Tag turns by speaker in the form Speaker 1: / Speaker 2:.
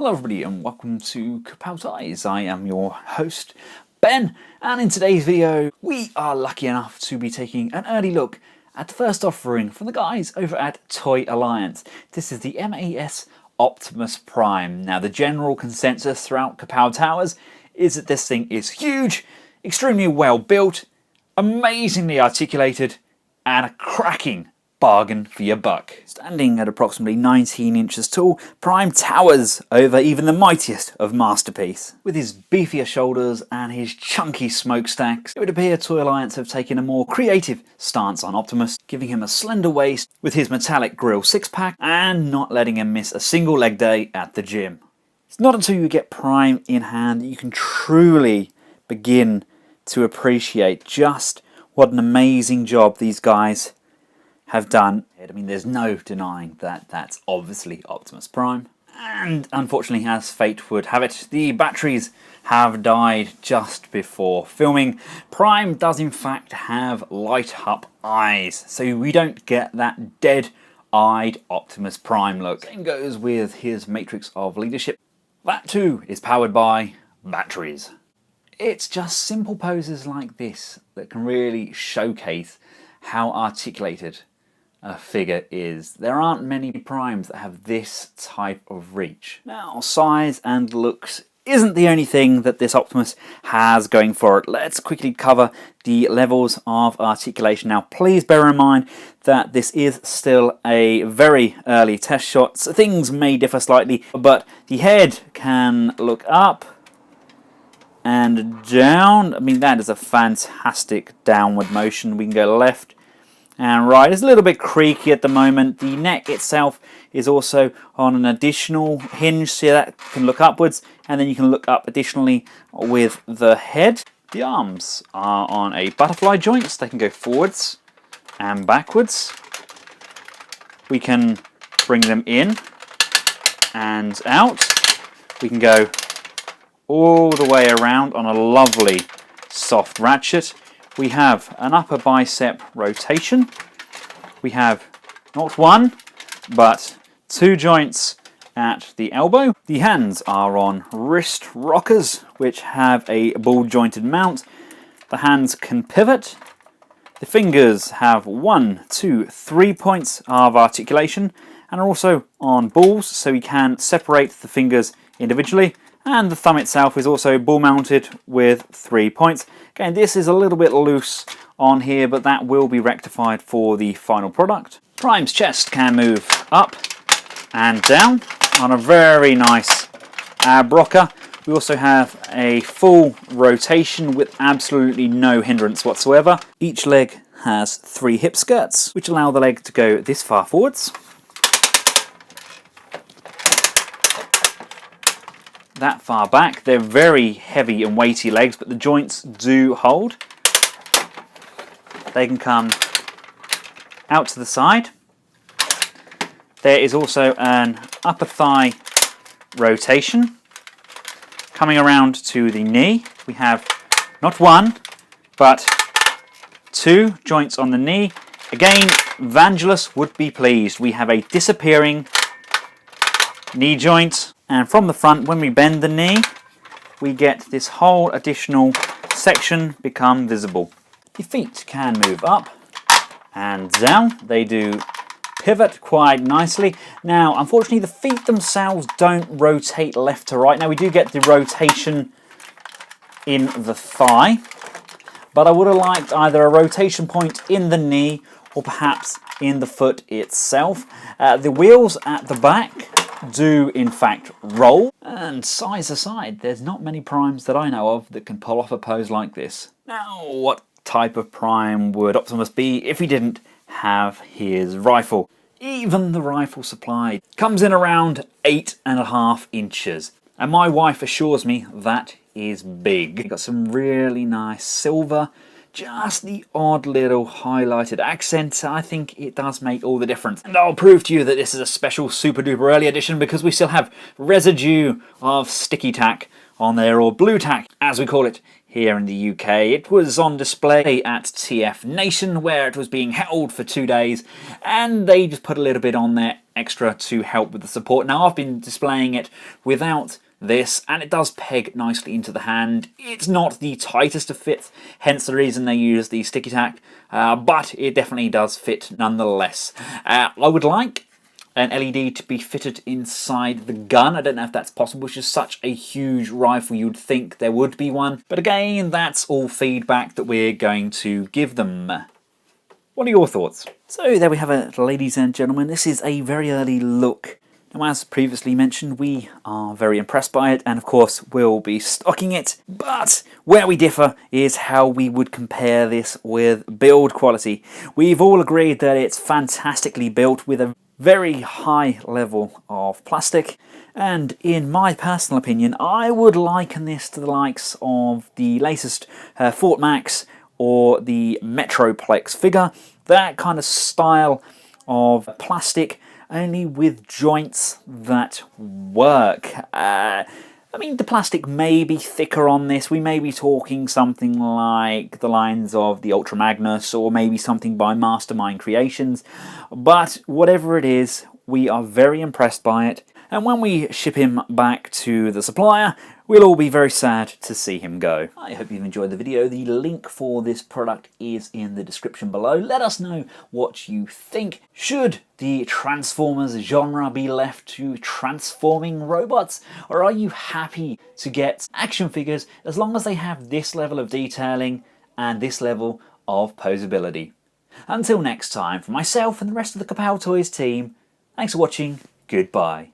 Speaker 1: Hello everybody and welcome to Kapowtoys. I am your host Ben, and in today's video we are lucky enough to be taking an early look at the first offering from the guys over at Toy Alliance. This is the MAS Optimus Prime. Now the general consensus throughout Kapowtoys is that this thing is huge, extremely well built, amazingly articulated, and a cracking bargain for your buck. Standing at approximately 19 inches tall, Prime towers over even the mightiest of Masterpiece. With his beefier shoulders and his chunky smokestacks, it would appear Toy Alliance have taken a more creative stance on Optimus, giving him a slender waist with his metallic grille six-pack and not letting him miss a single leg day at the gym. It's not until you get Prime in hand that you can truly begin to appreciate just what an amazing job these guys have done. I mean, there's no denying that that's obviously Optimus Prime. And unfortunately, as fate would have it, the batteries have died just before filming. Prime does in fact have light up eyes, so we don't get that dead-eyed Optimus Prime look. Same goes with his Matrix of Leadership. That too is powered by batteries. It's just simple poses like this that can really showcase how articulated a figure is. There aren't many primes that have this type of reach. Now, size and looks isn't the only thing that this Optimus has going for it. Let's quickly cover the levels of articulation. Now, please bear in mind that this is still a very early test shot, so things may differ slightly, but the head can look up and down. I mean, that is a fantastic downward motion. We can go left and right. It's a little bit creaky at the moment. The neck itself is also on an additional hinge, so that can look upwards, and then you can look up additionally with the head. The arms are on a butterfly joint, so they can go forwards and backwards. We can bring them in and out. We can go all the way around on a lovely soft ratchet. We have an upper bicep rotation. We have not one, but two joints at the elbow. The hands are on wrist rockers, which have a ball jointed mount. The hands can pivot. The fingers have 1, 2, 3 points of articulation and are also on balls, so we can separate the fingers individually. And the thumb itself is also ball mounted with 3 points. Again, this is a little bit loose on here, but that will be rectified for the final product. Prime's chest can move up and down on a very nice ab rocker. We also have a full rotation with absolutely no hindrance whatsoever. Each leg has 3 hip skirts, which allow the leg to go this far forwards, that far back. They're very heavy and weighty legs, but the joints do hold. They can come out to the side. There is also an upper thigh rotation. Coming around to the knee, we have not one, but 2 joints on the knee. Again, Vangelis would be pleased. We have a disappearing knee joint. And from the front, when we bend the knee, we get this whole additional section become visible. The feet can move up and down. They do pivot quite nicely. Now, unfortunately, the feet themselves don't rotate left to right. Now, we do get the rotation in the thigh, but I would have liked either a rotation point in the knee or perhaps in the foot itself. The wheels at the back do in fact roll, and size aside, there's not many primes that I know of that can pull off a pose like this. Now, what type of prime would Optimus be if he didn't have his rifle? Even the rifle supply comes in around 8.5 inches, and my wife assures me that is big. We've got some really nice silver, just the odd little highlighted accent. I think it does make all the difference. And I'll prove to you that this is a special super duper early edition because we still have residue of sticky tack on there, or blue tack as we call it here in the UK. It was on display at TF Nation where it was being held for 2 days, and they just put a little bit on there extra to help with the support. Now I've been displaying it without this, and it does peg nicely into the hand. It's not the tightest of fits, hence the reason they use the sticky tack, but it definitely does fit nonetheless. I would like an LED to be fitted inside the gun. I don't know if that's possible. It's just such a huge rifle, you'd think there would be one. But again, that's all feedback that we're going to give them. What are your thoughts? So there we have it, ladies and gentlemen. This is a very early look. Now, as previously mentioned, we are very impressed by it, and of course we'll be stocking it. But where we differ is how we would compare this with build quality. We've all agreed that it's fantastically built with a very high level of plastic, and in my personal opinion, I would liken this to the likes of the latest Fort Max or the Metroplex figure. That kind of style of plastic, only with joints that work. I mean, the plastic may be thicker on this. We may be talking something like the lines of the Ultra Magnus, or maybe something by Mastermind Creations. But whatever it is, we are very impressed by it. And when we ship him back to the supplier, we'll all be very sad to see him go. I hope you've enjoyed the video. The link for this product is in the description below. Let us know what you think. Should the Transformers genre be left to transforming robots? Or are you happy to get action figures as long as they have this level of detailing and this level of posability? Until next time, from myself and the rest of the Kapowtoys team, thanks for watching. Goodbye.